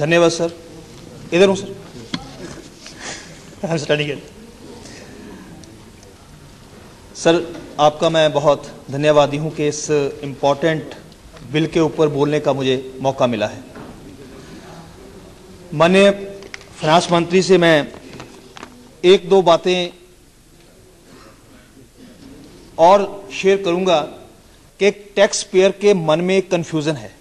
धन्यवाद सर। इधर हूँ सर, सर आपका मैं बहुत धन्यवादी हूँ कि इस इम्पोर्टेंट बिल के ऊपर बोलने का मुझे मौका मिला है। माननीय फाइनेंस मंत्री से मैं एक दो बातें और शेयर करूंगा कि एक टैक्स पेयर के मन में एक कन्फ्यूजन है।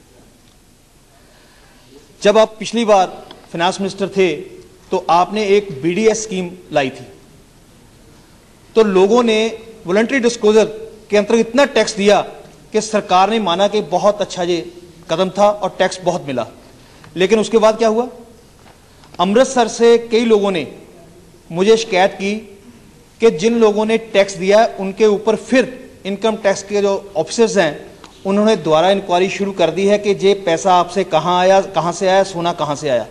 जब आप पिछली बार फाइनेंस मिनिस्टर थे तो आपने एक बीडीएस स्कीम लाई थी, तो लोगों ने वॉलंटरी डिस्क्लोजर के अंतर्गत इतना टैक्स दिया कि सरकार ने माना कि बहुत अच्छा ये कदम था और टैक्स बहुत मिला। लेकिन उसके बाद क्या हुआ? अमृतसर से कई लोगों ने मुझे शिकायत की कि जिन लोगों ने टैक्स दिया उनके ऊपर फिर इनकम टैक्स के जो ऑफिसर्स हैं उन्होंने दोबारा इंक्वायरी शुरू कर दी है कि ये पैसा आपसे कहाँ आया, कहाँ से आया, सोना कहाँ से आया।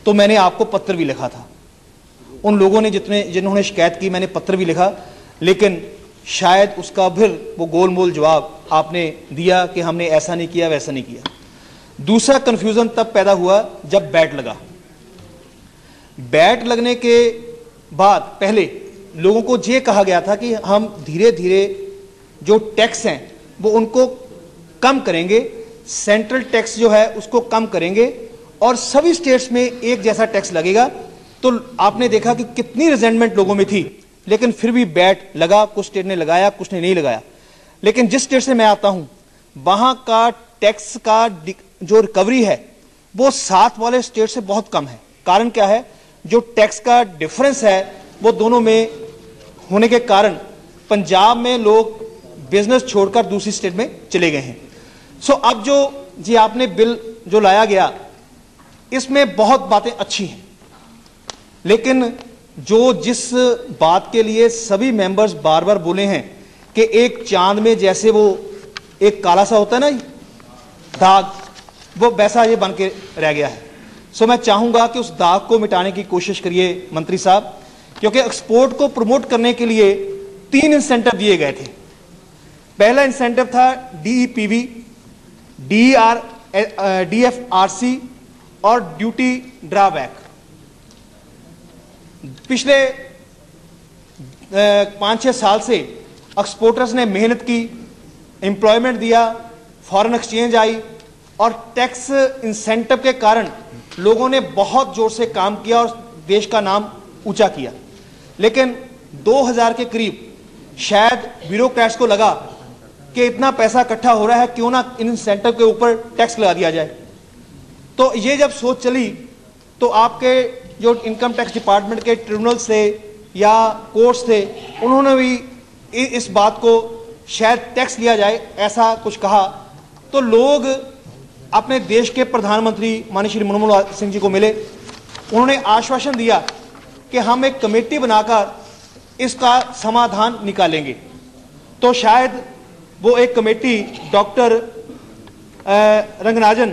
तो मैंने आपको पत्र भी लिखा था, उन लोगों ने जिन्होंने शिकायत की मैंने पत्र भी लिखा, लेकिन शायद उसका फिर वो गोल मोल जवाब आपने दिया कि हमने ऐसा नहीं किया, वैसा नहीं किया। दूसरा कन्फ्यूजन तब पैदा हुआ जब बैट लगा। बैट लगने के बाद पहले लोगों को ये कहा गया था कि हम धीरे धीरे जो टैक्स हैं वो उनको कम करेंगे, सेंट्रल टैक्स जो है उसको कम करेंगे और सभी स्टेट्स में एक जैसा टैक्स लगेगा। तो आपने देखा कि कितनी रिजेंटमेंट लोगों में थी, लेकिन फिर भी बैट लगा। कुछ स्टेट ने लगाया, कुछ ने नहीं लगाया। लेकिन जिस स्टेट से मैं आता हूं वहां का टैक्स का जो रिकवरी है वो साथ वाले स्टेट से बहुत कम है। कारण क्या है? जो टैक्स का डिफरेंस है वो दोनों में होने के कारण पंजाब में लोग बिजनेस छोड़कर दूसरी स्टेट में चले गए हैं। सो अब जो जी आपने बिल जो लाया गया इसमें बहुत बातें अच्छी हैं, लेकिन जो जिस बात के लिए सभी मेंबर्स बार बार बोले हैं कि एक चांद में जैसे वो एक काला सा होता है ना दाग, वो वैसा ये बन के रह गया है। सो मैं चाहूंगा कि उस दाग को मिटाने की कोशिश करिए मंत्री साहब, क्योंकि एक्सपोर्ट को प्रमोट करने के लिए 3 इंसेंटिव दिए गए थे। पहला इंसेंटिव था डीईपीवी, डीएफआरसी और ड्यूटी ड्रॉबैक। पिछले 5-6 साल से एक्सपोर्टर्स ने मेहनत की, एम्प्लॉयमेंट दिया, फॉरेन एक्सचेंज आई और टैक्स इंसेंटिव के कारण लोगों ने बहुत जोर से काम किया और देश का नाम ऊंचा किया। लेकिन 2000 के करीब शायद ब्यूरोक्रेट्स को लगा कि इतना पैसा इकट्ठा हो रहा है, क्यों ना इन इंसेंटिव के ऊपर टैक्स लगा दिया जाए। तो ये जब सोच चली तो आपके जो इनकम टैक्स डिपार्टमेंट के ट्रिब्यूनल थे या कोर्ट्स थे, उन्होंने भी इस बात को शायद टैक्स लिया जाए ऐसा कुछ कहा। तो लोग अपने देश के प्रधानमंत्री माननीय श्री मनमोहन सिंह जी को मिले, उन्होंने आश्वासन दिया कि हम एक कमेटी बनाकर इसका समाधान निकालेंगे। तो शायद वो एक कमेटी डॉक्टर रंगराजन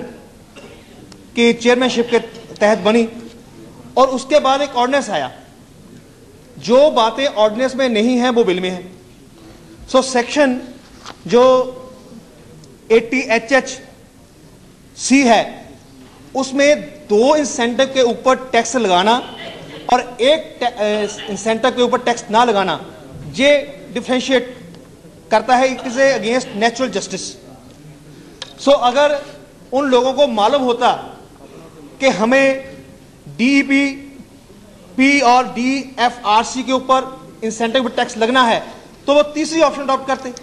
की चेयरमैनशिप के तहत बनी और उसके बाद एक ऑर्डिनेंस आया। जो बातें ऑर्डिनेंस में नहीं है वो बिल में है। सो सेक्शन जो 80HH(C) है उसमें 2 इंसेंटिव के ऊपर टैक्स लगाना और एक इंसेंटिव के ऊपर टैक्स ना लगाना, ये डिफरेंशिएट करता है। It is against natural justice. So अगर उन लोगों को मालूम होता कि हमें डीईपी और डीएफआरसी के ऊपर इंसेंटिव टैक्स लगना है तो वो तीसरी ऑप्शन अडॉप्ट करते।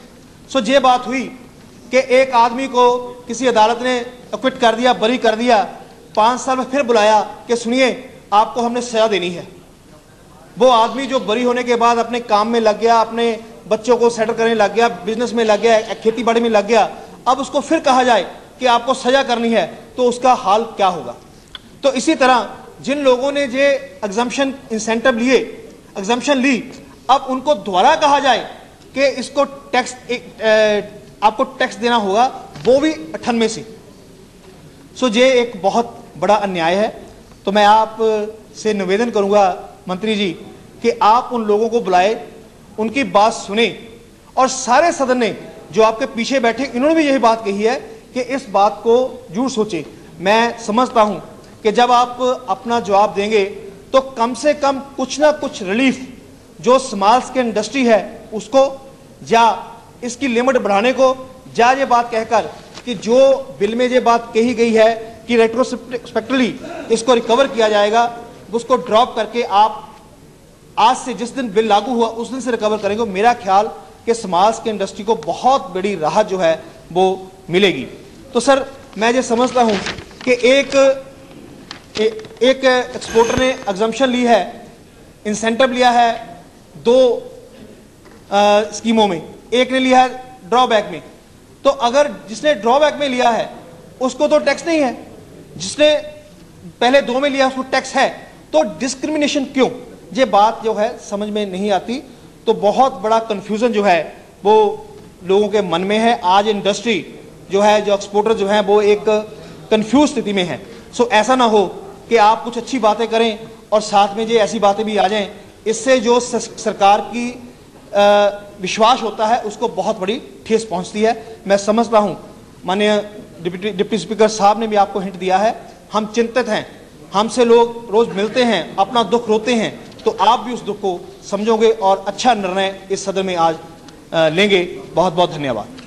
सो ये बात हुई कि एक आदमी को किसी अदालत ने एक्विट कर दिया, बरी कर दिया, 5 साल में फिर बुलाया कि सुनिए आपको हमने सजा देनी है। वो आदमी जो बरी होने के बाद अपने काम में लग गया, अपने बच्चों को सेटल करने लग गया, बिजनेस में लग गया, खेती बाड़ी में लग गया, अब उसको फिर कहा जाए कि आपको सजा करनी है तो उसका हाल क्या होगा। तो इसी तरह जिन लोगों ने ये एग्जम्पशन इंसेंटिव लिए, एग्जम्पशन ली, अब उनको दोबारा कहा जाए कि इसको टैक्स आपको टैक्स देना होगा, वो भी 98 से। सो ये एक बहुत बड़ा अन्याय है। तो मैं आप से निवेदन करूंगा मंत्री जी कि आप उन लोगों को बुलाए, उनकी बात सुने और सारे सदन ने जो आपके पीछे बैठे इन्होंने भी यही बात कही है कि इस बात को जरूर सोचे। मैं समझता हूं कि जब आप अपना जवाब देंगे तो कम से कम कुछ ना कुछ रिलीफ जो स्मॉल स्केल इंडस्ट्री है उसको, या इसकी लिमिट बढ़ाने को, या ये बात कहकर कि जो बिल में ये बात कही गई है कि रेट्रोस्पेक्टिवली इसको रिकवर किया जाएगा, उसको ड्रॉप करके आप आज से जिस दिन बिल लागू हुआ उस दिन से रिकवर करेंगे। मेरा ख्याल कि स्मॉल स्केल इंडस्ट्री को बहुत बड़ी राहत जो है वो मिलेगी। तो सर मैं ये समझता हूं कि एक एक्सपोर्टर ने एग्जम्पशन ली है, इंसेंटिव लिया है दो स्कीमों में, एक ने लिया है ड्रॉबैक में। तो अगर जिसने ड्रॉबैक में लिया है उसको तो टैक्स नहीं है, जिसने पहले दो में लिया उसको टैक्स है, तो डिस्क्रिमिनेशन क्यों? ये बात जो है समझ में नहीं आती। तो बहुत बड़ा कंफ्यूजन जो है वो लोगों के मन में है। आज इंडस्ट्री जो है, जो एक्सपोर्टर जो है, वो एक कंफ्यूज स्थिति में है। सो ऐसा ना हो कि आप कुछ अच्छी बातें करें और साथ में ये ऐसी बातें भी आ जाएं, इससे जो सरकार की विश्वास होता है उसको बहुत बड़ी ठेस पहुंचती है। मैं समझता हूं माननीय डिप्टी स्पीकर साहब ने भी आपको हिंट दिया है, हम चिंतित हैं, हमसे लोग रोज मिलते हैं, अपना दुख रोते हैं, तो आप भी उस दुख को समझोगे और अच्छा निर्णय इस सदन में आज लेंगे। बहुत बहुत धन्यवाद।